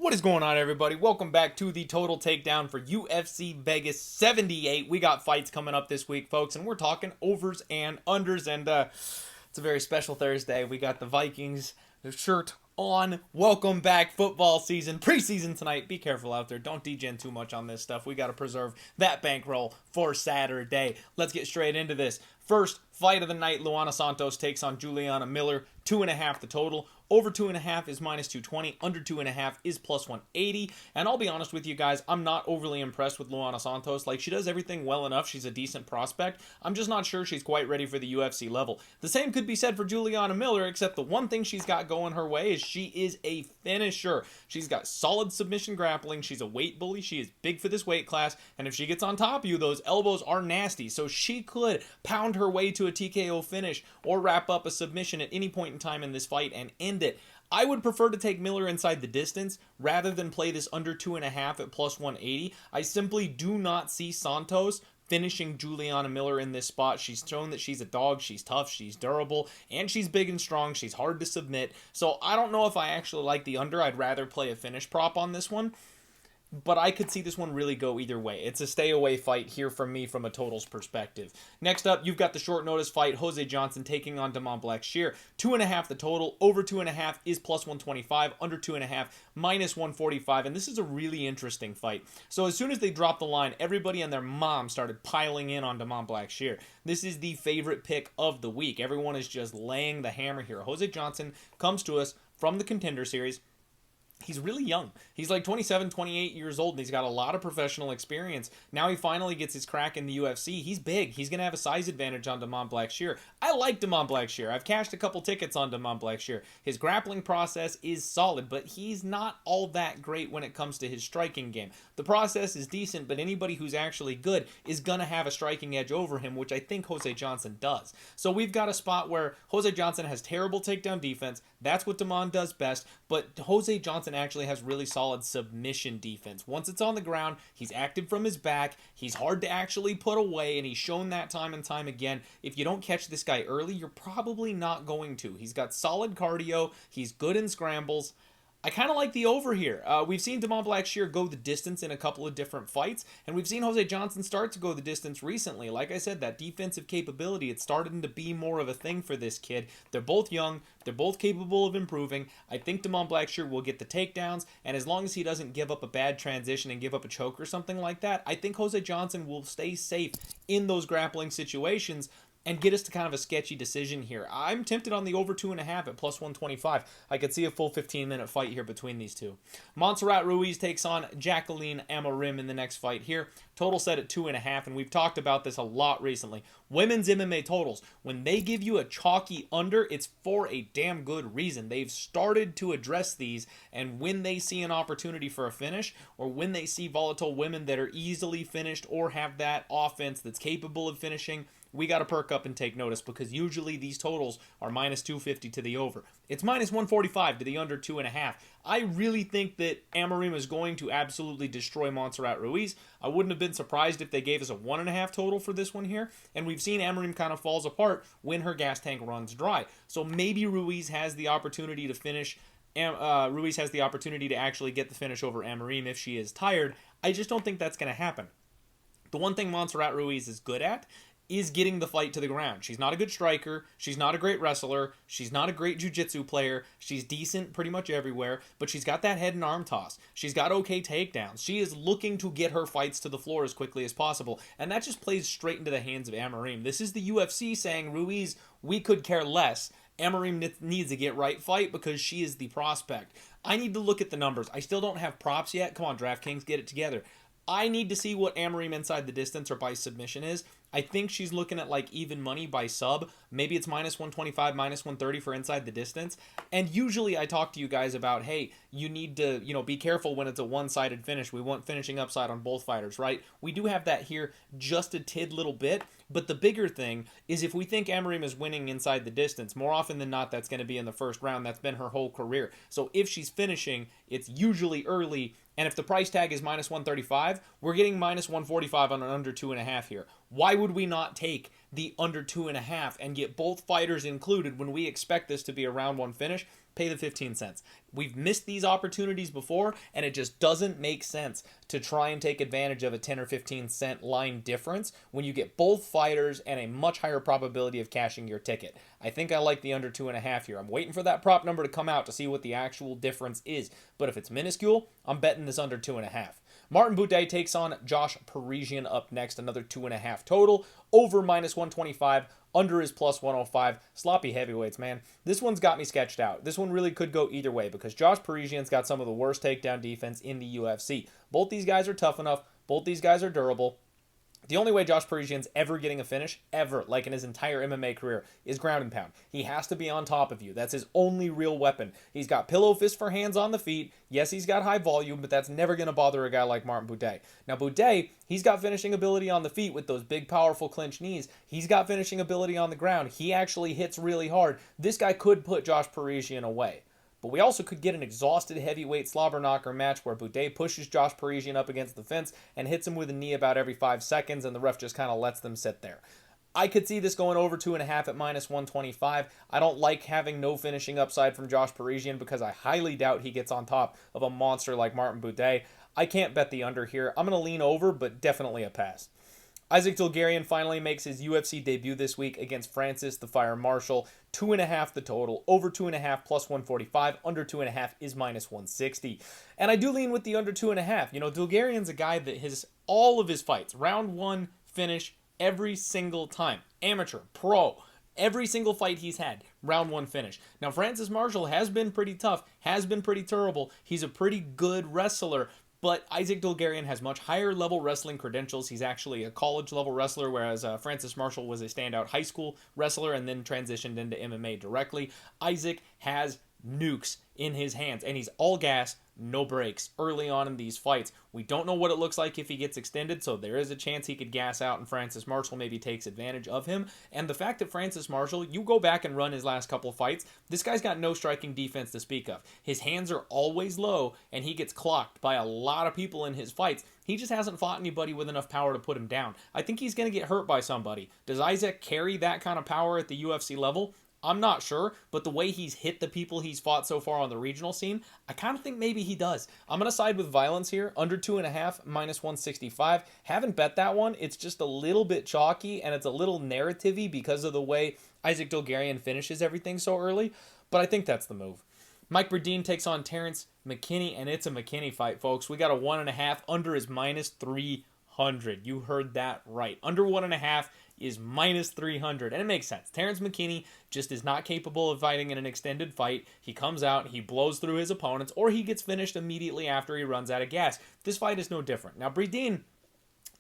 What is going on, everybody? Welcome back to the Total Takedown for UFC Vegas 78. We got fights coming up this week, folks, and we're talking overs and unders, and it's a very special Thursday. We got the Vikings shirt on. Welcome back, football season, preseason tonight. Be careful out there. Don't degen too much on this stuff. We got to preserve that bankroll for Saturday. Let's get straight into this. First fight of the night, Santos takes on Juliana Miller. 2.5 the total. Over 2.5 is minus 220. Under 2.5 is plus 180. And I'll be honest with you guys, I'm not overly impressed with Luana Santos. Like, she does everything well enough. She's a decent prospect. I'm just not sure she's quite ready for the UFC level. The same could be said for Juliana Miller, except the one thing she's got going her way is she is a finisher. She's got solid submission grappling. She's a weight bully. She is big for this weight class. And if she gets on top of you, those elbows are nasty. So she could pound her way to a TKO finish or wrap up a submission at any point in time in this fight and end it. I would prefer to take Miller inside the distance rather than play this under 2.5 at plus 180. I simply do not see Santos finishing Juliana Miller in this spot. She's shown that she's a dog, she's tough, she's durable, and she's big and strong. She's hard to submit. So I don't know if I actually like the under. I'd rather play a finish prop on this one. But I could see this one really go either way. It's a stay-away fight here from me from a totals perspective. Next up, you've got the short notice fight, Jose Johnson taking on Blackshear. 2.5 the total. Over 2.5 is plus 125. Under 2.5, minus 145. And this is a really interesting fight. So as soon as they dropped the line, everybody and their mom started piling in on Blackshear. This is the favorite pick of the week. Everyone is just laying the hammer here. Jose Johnson comes to us from the Contender Series. He's really young. He's like 27, 28 years old, and he's got a lot of professional experience. Now he finally gets his crack in the UFC. He's big. He's going to have a size advantage on Blackshear. I like Blackshear. I've cashed a couple tickets on Blackshear. His grappling process is solid, but he's not all that great when it comes to his striking game. The process is decent, but anybody who's actually good is going to have a striking edge over him, which I think Jose Johnson does. So we've got a spot where Jose Johnson has terrible takedown defense. That's what does best, but Jose Johnson actually has really solid submission defense. Once it's on the ground, he's active from his back, he's hard to actually put away, and he's shown that time and time again. If you don't catch this guy early, you're probably not going to. He's got solid cardio, he's good in scrambles. I kind of like the over here. We've seen Blackshear go the distance in a couple of different fights, and we've seen Jose Johnson start to go the distance recently. Like I said, that defensive capability, it's starting to be more of a thing for this kid. They're both young. They're both capable of improving. I think Blackshear will get the takedowns, and as long as he doesn't give up a bad transition and give up a choke or something like that, I think Jose Johnson will stay safe in those grappling situations and get us to kind of a sketchy decision here. I'm tempted on the over 2.5 at plus 125. I could see a full 15-minute fight here between these two. Montserrat Ruiz takes on Jacqueline Amorim in the next fight here. Total set at 2.5, and we've talked about this a lot recently. Women's MMA totals, when they give you a chalky under, it's for a damn good reason. They've started to address these, and when they see an opportunity for a finish, or when they see volatile women that are easily finished or have that offense that's capable of finishing, we got to perk up and take notice, because usually these totals are minus 250 to the over. It's minus 145 to the under 2.5. I really think that Amorim is going to absolutely destroy Montserrat Ruiz. I wouldn't have been surprised if they gave us a 1.5 total for this one here. And we've seen Amorim kind of falls apart when her gas tank runs dry. So maybe Ruiz has the opportunity to finish. Ruiz has the opportunity to actually get the finish over Amorim if she is tired. I just don't think that's going to happen. The one thing Montserrat Ruiz is good at is getting the fight to the ground. She's not a good striker. She's not a great wrestler. She's not a great jiu-jitsu player. She's decent pretty much everywhere, but she's got that head and arm toss. She's got okay takedowns. She is looking to get her fights to the floor as quickly as possible, and that just plays straight into the hands of Amorim. This is the UFC saying, Ruiz, we could care less. Amorim needs a get-right fight because she is the prospect. I need to look at the numbers. I still don't have props yet. Come on, DraftKings, get it together. I need to see what Amorim inside the distance or by submission is. I think she's looking at like even money by sub. Maybe it's minus 125, minus 130 for inside the distance. And usually I talk to you guys about, hey, you need to, be careful when it's a one-sided finish. We want finishing upside on both fighters, right? We do have that here just a tid little bit. But the bigger thing is if we think Amorim is winning inside the distance, more often than not, that's going to be in the first round. That's been her whole career. So if she's finishing, it's usually early. And if the price tag is minus 135, we're getting minus 145 on an under 2.5 here. Why would we not take the under 2.5 and get both fighters included when we expect this to be a round one finish? pay the 15 cents. We've missed these opportunities before, and it just doesn't make sense to try and take advantage of a 10 or 15 cent line difference when you get both fighters and a much higher probability of cashing your ticket. I think I like the under 2.5 here. I'm waiting for that prop number to come out to see what the actual difference is, but if it's minuscule, I'm betting this under 2.5. Martin Buday takes on Josh Parisian up next, another 2.5 total, over -125, under is +105. Sloppy heavyweights, man. This one's got me sketched out. This one really could go either way because Josh Parisian's got some of the worst takedown defense in the UFC. Both these guys are tough enough. Both these guys are durable. The only way Josh Parisian's ever getting a finish, ever, like in his entire MMA career, is ground and pound. He has to be on top of you. That's his only real weapon. He's got pillow fist for hands on the feet. Yes, he's got high volume, but that's never going to bother a guy like Martin Buday. Now, Buday, he's got finishing ability on the feet with those big, powerful clinch knees. He's got finishing ability on the ground. He actually hits really hard. This guy could put Josh Parisian away. But we also could get an exhausted heavyweight slobber knocker match where Buday pushes Josh Parisian up against the fence and hits him with a knee about every 5 seconds, and the ref just kind of lets them sit there. I could see this going over 2.5 at -125. I don't like having no finishing upside from Josh Parisian because I highly doubt he gets on top of a monster like Martin Buday. I can't bet the under here. I'm going to lean over, but definitely a pass. Isaac Dulgarian finally makes his UFC debut this week against Francis the Fire Marshal. 2.5 the total, over 2.5 +145, under 2.5 is -160. And I do lean with the under 2.5. You know, Dulgarian's a guy that has all of his fights, round one finish every single time. Amateur, pro, every single fight he's had, round one finish. Now, Francis Marshall has been pretty tough, has been pretty terrible. He's a pretty good wrestler. But Isaac Dulgarian has much higher level wrestling credentials. He's actually a college level wrestler, whereas Francis Marshall was a standout high school wrestler and then transitioned into MMA directly. Isaac has nukes in his hands, and he's all gas, no brakes early on in these fights. We don't know what it looks like if he gets extended, so there is a chance he could gas out and Francis Marshall maybe takes advantage of him. And the fact that Francis Marshall, you go back and run his last couple fights, this guy's got no striking defense to speak of. His hands are always low, and he gets clocked by a lot of people in his fights. He just hasn't fought anybody with enough power to put him down. I think he's going to get hurt by somebody. Does Isaac carry that kind of power at the UFC level? I'm not sure, but the way he's hit the people he's fought so far on the regional scene, I kind of think maybe he does. I'm going to side with violence here, under 2.5, -165. Haven't bet that one. It's just a little bit chalky, and it's a little narrative-y because of the way Isaac Dulgarian finishes everything so early, but I think that's the move. Mike Berdine takes on Terrence McKinney, and it's a McKinney fight, folks. We got a 1.5, under is -300. You heard that right. Under 1.5 is -300, and it makes sense. Terrence McKinney just is not capable of fighting in an extended fight. He comes out, he blows through his opponents, or he gets finished immediately after he runs out of gas. This fight is no different. Now, Berdine,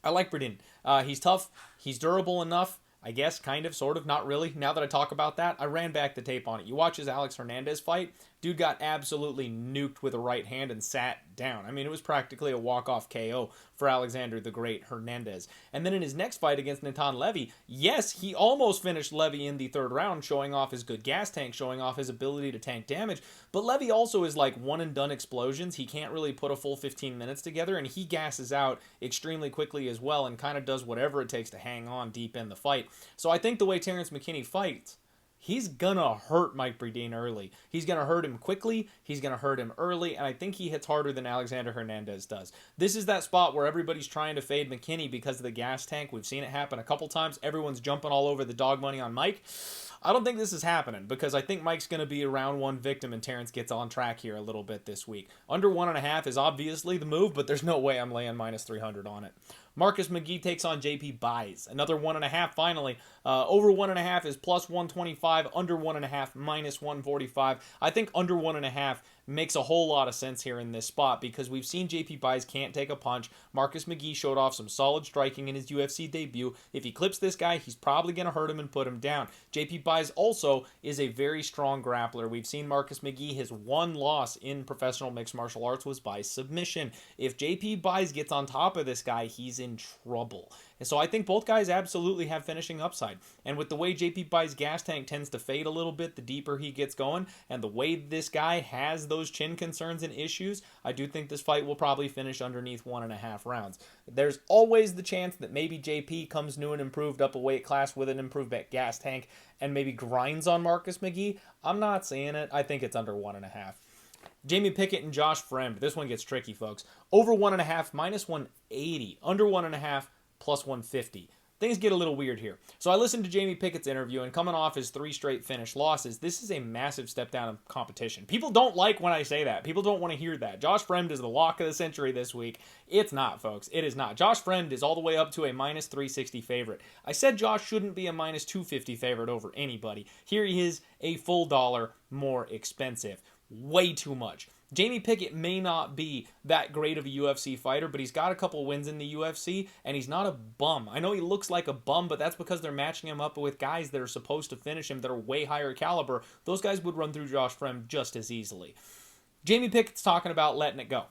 I like Berdine. He's tough, he's durable enough, I guess, kind of, sort of, not really. Now that I talk about that, I ran back the tape on it. You watch his Alex Hernandez fight, dude got absolutely nuked with a right hand and sat down. I mean, it was practically a walk-off KO for Alexander the Great Hernandez. And then in his next fight against Natan Levy, yes, he almost finished Levy in the third round, showing off his good gas tank, showing off his ability to tank damage. But Levy also is like one-and-done explosions. He can't really put a full 15 minutes together, and he gasses out extremely quickly as well and kind of does whatever it takes to hang on deep in the fight. So I think the way Terrence McKinney fights, he's gonna hurt Mike Berdine early. He's gonna hurt him quickly, he's gonna hurt him early, and I think he hits harder than Alexander Hernandez does. This is that spot where everybody's trying to fade McKinney because of the gas tank. We've seen it happen a couple times. Everyone's jumping all over the dog money on Mike. I don't think this is happening because I think Mike's going to be a round one victim and Terrence gets on track here a little bit this week. Under 1.5 is obviously the move, but there's no way I'm laying -300 on it. Marcus McGee takes on JP Baeza. Another 1.5 finally. Over 1.5 is +125. Under 1.5, -145. I think under 1.5 makes a whole lot of sense here in this spot because we've seen JP Baeza can't take a punch. Marcus McGee showed off some solid striking in his UFC debut. If he clips this guy, he's probably going to hurt him and put him down. JP Baeza also is a very strong grappler. We've seen Marcus McGee, his one loss in professional mixed martial arts was by submission. If JP Baeza gets on top of this guy, he's in trouble. And so I think both guys absolutely have finishing upside. And with the way JP Buy's gas tank tends to fade a little bit the deeper he gets going, and the way this guy has those chin concerns and issues, I do think this fight will probably finish underneath 1.5 rounds. There's always the chance that maybe JP comes new and improved up a weight class with an improved gas tank and maybe grinds on Marcus McGee. I'm not seeing it. I think it's under 1.5. Jamie Pickett and Josh Fremd. This one gets tricky, folks. Over 1.5, minus 180. Under 1.5, plus 150. Things get a little weird here. So I listened to Jamie Pickett's interview, and coming off his 3 straight finish losses, this is a massive step down in competition. People don't like when I say that. People don't want to hear that. Josh Fremd is the lock of the century this week. It's not, folks. It is not. Josh Fremd is all the way up to a minus 360 favorite. I said Josh shouldn't be a minus 250 favorite over anybody. Here he is, a full dollar more expensive. Way too much. Jamie Pickett may not be that great of a UFC fighter, but he's got a couple wins in the UFC, and he's not a bum. I know he looks like a bum, but that's because they're matching him up with guys that are supposed to finish him that are way higher caliber. Those guys would run through Josh Fremd just as easily. Jamie Pickett's talking about letting it go.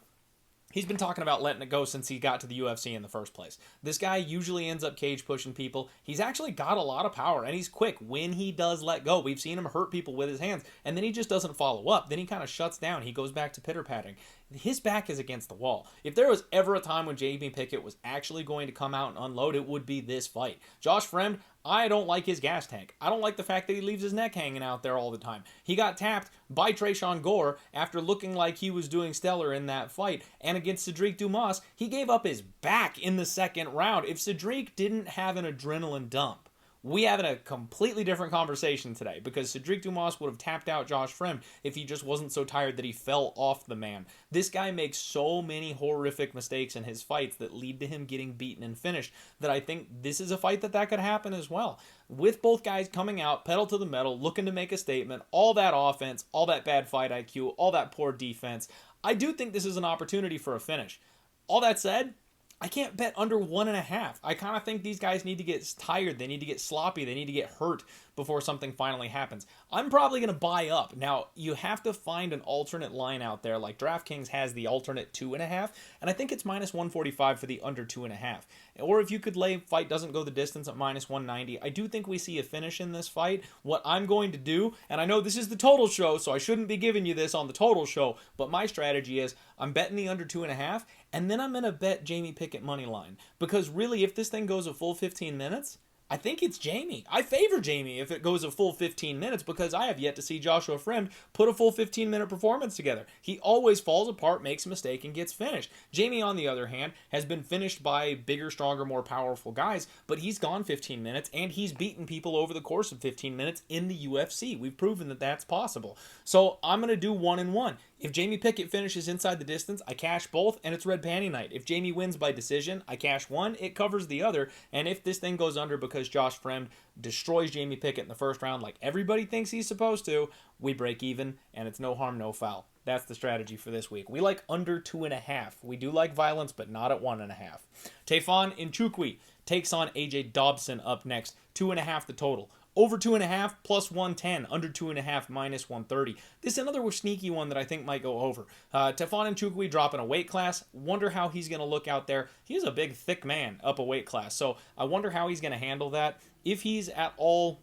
He's been talking about letting it go since he got to the UFC in the first place. This guy usually ends up cage pushing people. He's actually got a lot of power, and he's quick when he does let go. We've seen him hurt people with his hands, and then he just doesn't follow up. Then he kind of shuts down. He goes back to pitter-patting. His back is against the wall. If there was ever a time when Jamie Pickett was actually going to come out and unload, it would be this fight. Josh Fremd, I don't like his gas tank. I don't like the fact that he leaves his neck hanging out there all the time. He got tapped by Tresean Gore after looking like he was doing stellar in that fight. And against Cedric Dumas, he gave up his back in the second round. If Cedric didn't have an adrenaline dump, we having a completely different conversation today, because Cedric Dumas would have tapped out Josh Fremd if he just wasn't so tired that he fell off the man. This guy makes so many horrific mistakes in his fights that lead to him getting beaten and finished that I think this is a fight that could happen as well. With both guys coming out, pedal to the metal, looking to make a statement, all that offense, all that bad fight IQ, all that poor defense, I do think this is an opportunity for a finish. All that said, I can't bet under 1.5. I kind of think these guys need to get tired. They need to get sloppy. They need to get hurt before something finally happens. I'm probably going to buy up. Now, you have to find an alternate line out there. Like DraftKings has the alternate 2.5, and I think it's minus 145 for the under 2.5. Or if you could lay fight doesn't go the distance at minus 190, I do think we see a finish in this fight. What I'm going to do, and I know this is the total show, so I shouldn't be giving you this on the total show, but my strategy is I'm betting the under 2.5, and then I'm going to bet Jamie Pickett money line. Because really, if this thing goes a full 15 minutes, I think it's Jamie. I favor Jamie if it goes a full 15 minutes because I have yet to see Joshua Fremd put a full 15-minute performance together. He always falls apart, makes a mistake, and gets finished. Jamie, on the other hand, has been finished by bigger, stronger, more powerful guys, but he's gone 15 minutes, and he's beaten people over the course of 15 minutes in the UFC. We've proven that that's possible. So I'm going to do 1 and 1. If Jamie Pickett finishes inside the distance, I cash both, and it's red panty night. If Jamie wins by decision, I cash one, it covers the other, and if this thing goes under because Josh Fremd destroys Jamie Pickett in the first round like everybody thinks he's supposed to, we break even, and it's no harm, no foul. That's the strategy for this week. We like under 2.5. We do like violence, but not at 1.5. Tefon Tchoukwu takes on AJ Dobson up next. 2.5 the total. Over 2.5 plus 110, under 2.5 minus 130. This is another sneaky one that I think might go over. Tefon Tchoukwu dropping a weight class. Wonder how he's going to look out there. He's a big, thick man up a weight class. So I wonder how he's going to handle that. If he's at all,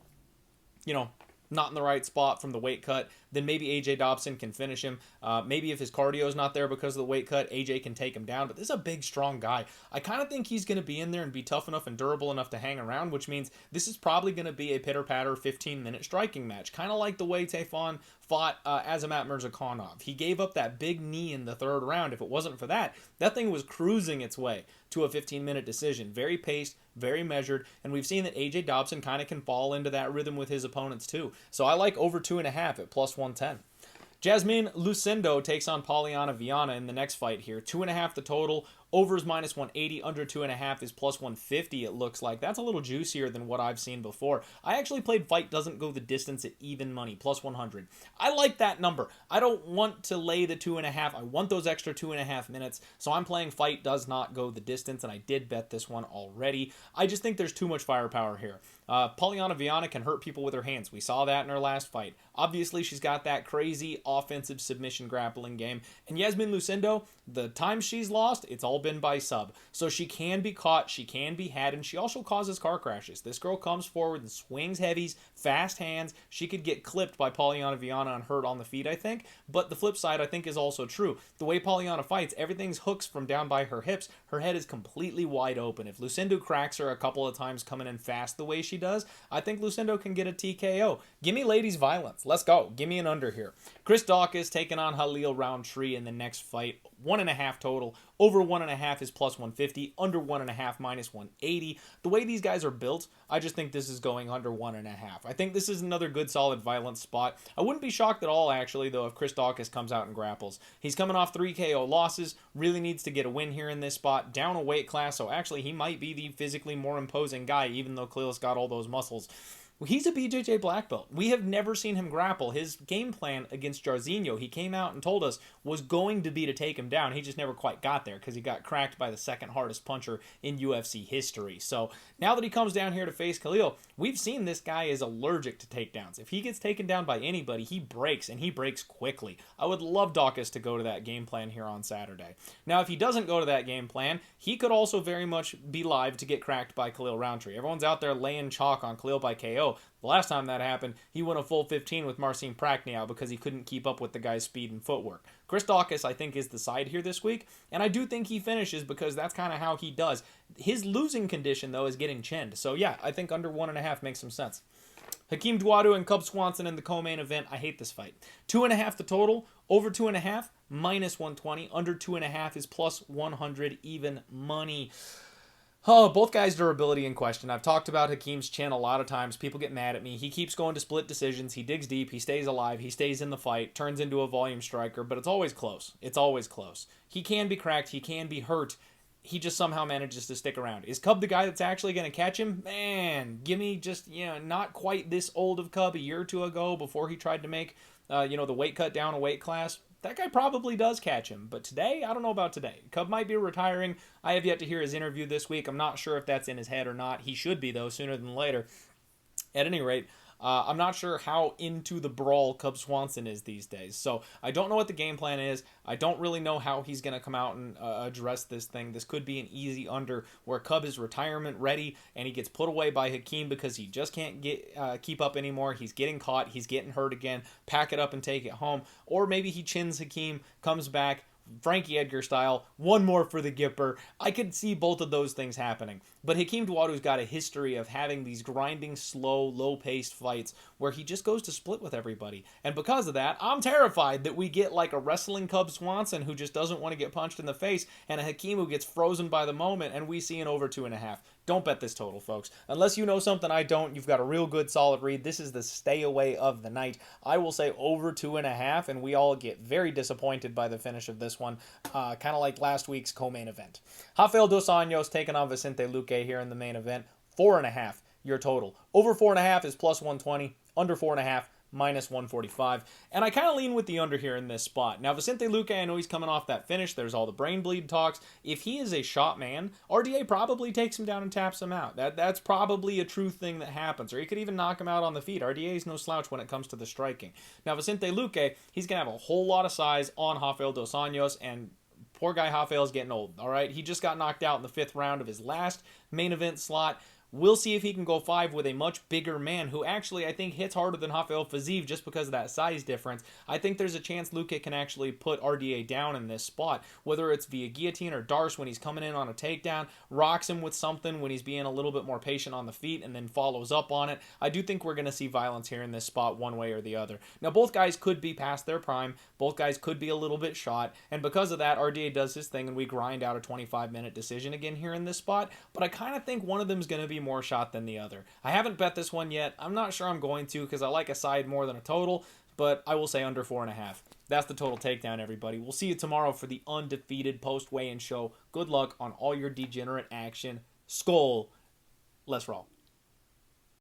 not in the right spot from the weight cut, then maybe AJ Dobson can finish him. Maybe if his cardio is not there because of the weight cut, AJ can take him down. But this is a big, strong guy. I kind of think he's going to be in there and be tough enough and durable enough to hang around, which means this is probably going to be a pitter-patter 15-minute striking match. Kind of like the way Tefon fought Azamat Mirzakhanov. He gave up that big knee in the third round. If it wasn't for that, that thing was cruising its way to a 15-minute decision. Very paced, very measured, and we've seen that AJ Dobson kind of can fall into that rhythm with his opponents too. So I like over 2.5 at plus 110. Jasmine Lucindo takes on Polyana Viana in the next fight here. 2.5 the total. Over is minus 180. Under 2.5 is plus 150, it looks like. That's a little juicier than what I've seen before. I actually played fight doesn't go the distance at even money, plus 100. I like that number. I don't want to lay the 2.5. I want those extra 2.5 minutes. So I'm playing fight does not go the distance, and I did bet this one already. I just think there's too much firepower here. Polyana Viana can hurt people with her hands. We saw that in her last fight. Obviously, she's got that crazy offensive submission grappling game. And Jasmine Lucindo, the time she's lost, it's all been by sub. So she can be caught, she can be had, and she also causes car crashes. This girl comes forward and swings heavies, fast hands. She could get clipped by Viana and hurt on the feet, I think. But the flip side, I think, is also true. The way Viana fights, everything's hooks from down by her hips. Her head is completely wide open. If Lucindo cracks her a couple of times coming in fast the way she does, I think Lucindo can get a TKO. Give me ladies violence. Let's go. Give me an under here. Chris Dawkins taking on Roundtree in the next fight. 1.5 total. Over 1.5 is plus 150. Under 1.5 minus 180. The way these guys are built, I just think this is going under 1.5. I think this is another good solid violence spot. I wouldn't be shocked at all, actually, though, if Chris Dawkins comes out and grapples. He's coming off 3 KO losses. Really needs to get a win here in this spot. Down a weight class, so actually he might be the physically more imposing guy, even though Khalil's got all those muscles. He's a BJJ black belt. We have never seen him grapple. His game plan against Jairzinho, he came out and told us, was going to be to take him down. He just never quite got there because he got cracked by the second hardest puncher in UFC history. So now that he comes down here to face Khalil, we've seen this guy is allergic to takedowns. If he gets taken down by anybody, he breaks, and he breaks quickly. I would love Dawkins to go to that game plan here on Saturday. Now, if he doesn't go to that game plan, he could also very much be live to get cracked by Roundtree. Everyone's out there laying chalk on Khalil by KO. The last time that happened, he went a full 15 with Marcin Prachniow because he couldn't keep up with the guy's speed and footwork. Chris Dawkins, I think, is the side here this week, and I do think he finishes because that's kind of how he does. His losing condition, though, is getting chinned. So, yeah, I think under 1.5 makes some sense. Hakeem Dawodu and Cub Swanson in the co-main event. I hate this fight. 2.5 the total. Over 2.5, minus 120. Under 2.5 is plus 100 even money. Oh, both guys' durability in question. I've talked about Hakeem's chin a lot of times. People get mad at me. He keeps going to split decisions. He digs deep. He stays alive. He stays in the fight. Turns into a volume striker, but it's always close. It's always close. He can be cracked. He can be hurt. He just somehow manages to stick around. Is Cub the guy that's actually going to catch him? Man, give me just, not quite this old of Cub a year or two ago before he tried to make, the weight cut down a weight class. That guy probably does catch him, but today, I don't know about today. Cub might be retiring. I have yet to hear his interview this week. I'm not sure if that's in his head or not. He should be, though, sooner than later. At any rate, I'm not sure how into the brawl Cub Swanson is these days. So I don't know what the game plan is. I don't really know how he's going to come out and address this thing. This could be an easy under where Cub is retirement ready and he gets put away by Hakeem because he just can't keep up anymore. He's getting caught. He's getting hurt again. Pack it up and take it home. Or maybe he chins Hakeem, comes back, Frankie Edgar style, one more for the Gipper. I could see both of those things happening. But Hakeem Dawodu's got a history of having these grinding, slow, low-paced fights where he just goes to split with everybody. And because of that, I'm terrified that we get like a wrestling Cub Swanson who just doesn't want to get punched in the face and a Hakeem who gets frozen by the moment and we see an over 2.5. Don't bet this total, folks. Unless you know something I don't, you've got a real good solid read. This is the stay away of the night. I will say over 2.5, and we all get very disappointed by the finish of this one, kind of like last week's co-main event. Rafael dos Anjos taking on Vicente Luque here in the main event. 4.5, your total. Over 4.5 is plus 120. Under 4.5, minus 145. And I kind of lean with the under here in this spot. Now, Vicente Luque, I know he's coming off that finish. There's all the brain bleed talks. If he is a shot man, RDA probably takes him down and taps him out. That's probably a true thing that happens. Or he could even knock him out on the feet. RDA is no slouch when it comes to the striking. Now, Vicente Luque, he's going to have a whole lot of size on Rafael dos Anjos, and poor guy Rafael's getting old, all right? He just got knocked out in the 5th round of his last main event slot. We'll see if he can go 5 with a much bigger man who actually, I think, hits harder than Rafael Fiziev just because of that size difference. I think there's a chance Luque can actually put RDA down in this spot, whether it's via guillotine or Darce when he's coming in on a takedown, rocks him with something when he's being a little bit more patient on the feet and then follows up on it. I do think we're going to see violence here in this spot one way or the other. Now, both guys could be past their prime. Both guys could be a little bit shot, and because of that, RDA does his thing and we grind out a 25-minute decision again here in this spot, but I kind of think one of them is going to be more shot than the other. I haven't bet this one yet. I'm not sure I'm going to because I like a side more than a total, but I will say under 4.5. That's the total takedown, everybody. We'll see you tomorrow for the undefeated post-weigh-in show. Good luck on all your degenerate action. Skol. Let's roll.